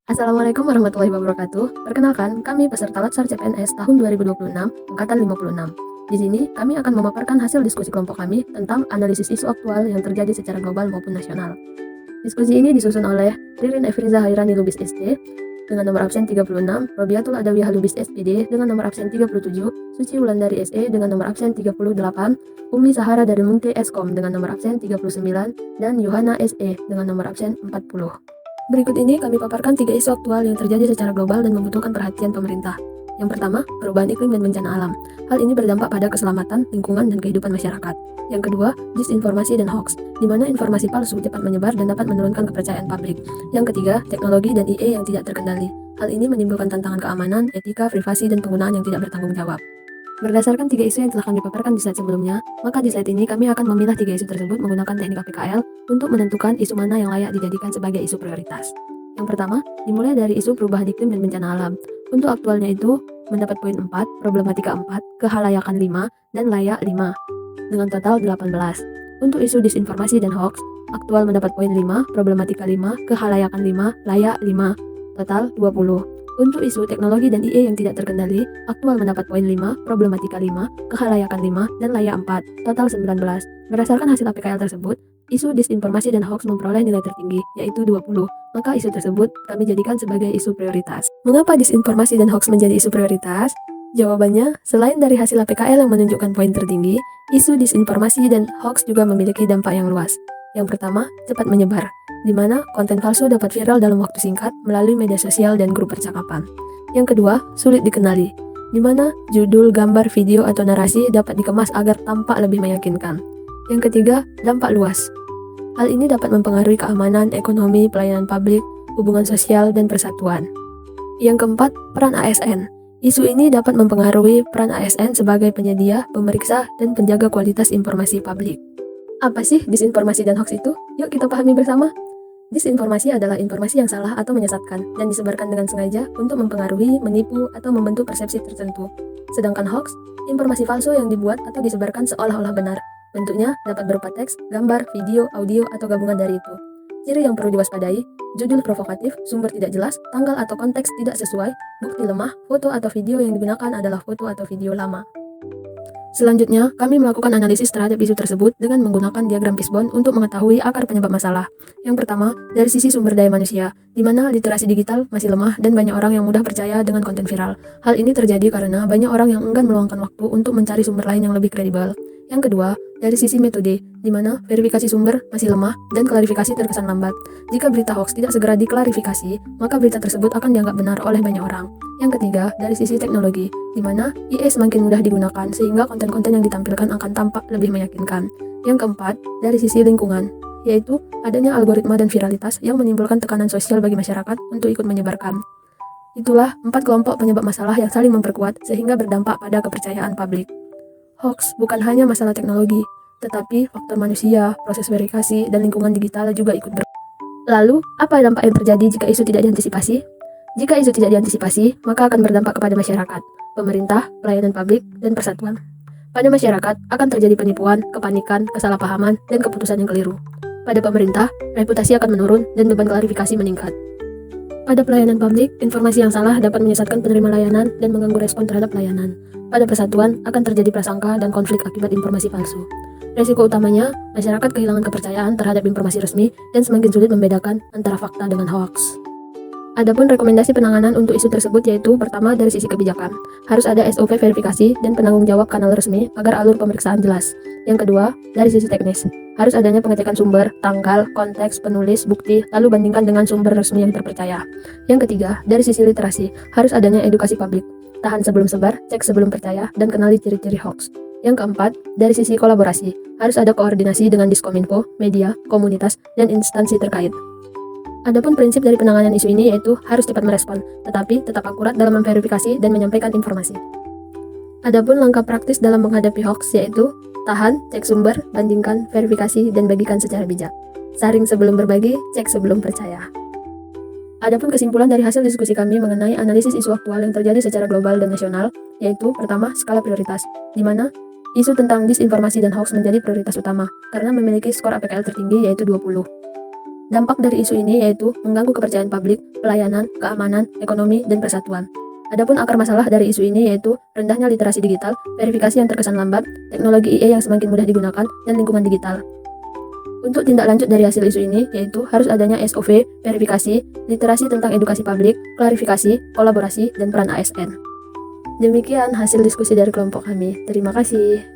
Assalamualaikum warahmatullahi wabarakatuh. Perkenalkan, kami peserta Latsar CPNS tahun 2026, angkatan 56. Di sini, kami akan memaparkan hasil diskusi kelompok kami tentang analisis isu aktual yang terjadi secara global maupun nasional. Diskusi ini disusun oleh Ririn Efriza Hairani Lubis SD dengan nomor absen 36, Robiatul Adawiyah Lubis SPD dengan nomor absen 37, Suci Wulandari SE dengan nomor absen 38, Umi Sahara dari Munte Eskom dengan nomor absen 39, dan Yohana SE dengan nomor absen 40. Berikut ini kami paparkan 3 isu aktual yang terjadi secara global dan membutuhkan perhatian pemerintah. Yang pertama, perubahan iklim dan bencana alam. Hal ini berdampak pada keselamatan, lingkungan, dan kehidupan masyarakat. Yang kedua, disinformasi dan hoax, di mana informasi palsu cepat menyebar dan dapat menurunkan kepercayaan publik. Yang ketiga, teknologi dan IE yang tidak terkendali. Hal ini menimbulkan tantangan keamanan, etika, privasi, dan penggunaan yang tidak bertanggung jawab. Berdasarkan 3 isu yang telah kami paparkan di slide sebelumnya, maka di slide ini kami akan memilah 3 isu tersebut menggunakan teknik APKL untuk menentukan isu mana yang layak dijadikan sebagai isu prioritas. Yang pertama, dimulai dari isu perubahan iklim dan bencana alam. Untuk aktualnya itu, mendapat poin 4, problematika 4, kehalayakan 5, dan layak 5, dengan total 18. Untuk isu disinformasi dan hoax, aktual mendapat poin 5, problematika 5, kehalayakan 5, layak 5, total 20. Untuk isu teknologi dan IE yang tidak terkendali, aktual mendapat poin 5, problematika 5, kehalayakan 5, dan layak 4, total 19. Berdasarkan hasil APKL tersebut, isu disinformasi dan hoax memperoleh nilai tertinggi, yaitu 20. Maka isu tersebut kami jadikan sebagai isu prioritas. Mengapa disinformasi dan hoax menjadi isu prioritas? Jawabannya, selain dari hasil APKL yang menunjukkan poin tertinggi, isu disinformasi dan hoax juga memiliki dampak yang luas. Yang pertama, cepat menyebar, di mana konten palsu dapat viral dalam waktu singkat melalui media sosial dan grup percakapan. Yang kedua, sulit dikenali, di mana judul, gambar, video, atau narasi dapat dikemas agar tampak lebih meyakinkan. Yang ketiga, dampak luas. Hal ini dapat mempengaruhi keamanan, ekonomi, pelayanan publik, hubungan sosial, dan persatuan. Yang keempat, peran ASN. Isu ini dapat mempengaruhi peran ASN sebagai penyedia, pemeriksa, dan penjaga kualitas informasi publik. Apa sih disinformasi dan hoax itu? Yuk kita pahami bersama. Disinformasi adalah informasi yang salah atau menyesatkan dan disebarkan dengan sengaja untuk mempengaruhi, menipu, atau membentuk persepsi tertentu. Sedangkan hoax, informasi palsu yang dibuat atau disebarkan seolah-olah benar. Bentuknya dapat berupa teks, gambar, video, audio, atau gabungan dari itu. Ciri yang perlu diwaspadai, judul provokatif, sumber tidak jelas, tanggal atau konteks tidak sesuai, bukti lemah, foto atau video yang digunakan adalah foto atau video lama. Selanjutnya, kami melakukan analisis terhadap isu tersebut dengan menggunakan diagram Fishbone untuk mengetahui akar penyebab masalah. Yang pertama, dari sisi sumber daya manusia, di mana literasi digital masih lemah dan banyak orang yang mudah percaya dengan konten viral. Hal ini terjadi karena banyak orang yang enggan meluangkan waktu untuk mencari sumber lain yang lebih kredibel. Yang kedua, dari sisi metode, di mana verifikasi sumber masih lemah dan klarifikasi terkesan lambat. Jika berita hoax tidak segera diklarifikasi, maka berita tersebut akan dianggap benar oleh banyak orang. Yang ketiga, dari sisi teknologi, di mana IE semakin mudah digunakan sehingga konten-konten yang ditampilkan akan tampak lebih meyakinkan. Yang keempat, dari sisi lingkungan, yaitu adanya algoritma dan viralitas yang menimbulkan tekanan sosial bagi masyarakat untuk ikut menyebarkan. Itulah 4 kelompok penyebab masalah yang saling memperkuat sehingga berdampak pada kepercayaan publik. Hoax bukan hanya masalah teknologi, tetapi faktor manusia, proses verifikasi, dan lingkungan digital juga ikut Lalu, apa dampak yang terjadi jika isu tidak diantisipasi? Jika isu tidak diantisipasi, maka akan berdampak kepada masyarakat, pemerintah, pelayanan publik, dan persatuan. Pada masyarakat, akan terjadi penipuan, kepanikan, kesalahpahaman, dan keputusan yang keliru. Pada pemerintah, reputasi akan menurun dan beban klarifikasi meningkat. Pada pelayanan publik, informasi yang salah dapat menyesatkan penerima layanan dan mengganggu respon terhadap layanan. Pada persatuan, akan terjadi prasangka dan konflik akibat informasi palsu. Resiko utamanya, masyarakat kehilangan kepercayaan terhadap informasi resmi dan semakin sulit membedakan antara fakta dengan hoax. Adapun rekomendasi penanganan untuk isu tersebut yaitu pertama dari sisi kebijakan, harus ada SOP verifikasi dan penanggung jawab kanal resmi agar alur pemeriksaan jelas. Yang kedua, dari sisi teknis, harus adanya pengecekan sumber, tanggal, konteks, penulis, bukti, lalu bandingkan dengan sumber resmi yang terpercaya. Yang ketiga, dari sisi literasi, harus adanya edukasi publik, tahan sebelum sebar, cek sebelum percaya, dan kenali ciri-ciri hoax. Yang keempat, dari sisi kolaborasi, harus ada koordinasi dengan Diskominfo, media, komunitas, dan instansi terkait. Adapun prinsip dari penanganan isu ini yaitu harus cepat merespon, tetapi tetap akurat dalam memverifikasi dan menyampaikan informasi. Adapun langkah praktis dalam menghadapi hoax yaitu tahan, cek sumber, bandingkan, verifikasi, dan bagikan secara bijak. Saring sebelum berbagi, cek sebelum percaya. Adapun kesimpulan dari hasil diskusi kami mengenai analisis isu aktual yang terjadi secara global dan nasional, yaitu pertama, skala prioritas, di mana isu tentang disinformasi dan hoax menjadi prioritas utama, karena memiliki skor APKL tertinggi yaitu 20. Dampak dari isu ini yaitu mengganggu kepercayaan publik, pelayanan, keamanan, ekonomi, dan persatuan. Adapun akar masalah dari isu ini yaitu rendahnya literasi digital, verifikasi yang terkesan lambat, teknologi IE yang semakin mudah digunakan, dan lingkungan digital. Untuk tindak lanjut dari hasil isu ini yaitu harus adanya SOV, verifikasi, literasi tentang edukasi publik, klarifikasi, kolaborasi, dan peran ASN. Demikian hasil diskusi dari kelompok kami. Terima kasih.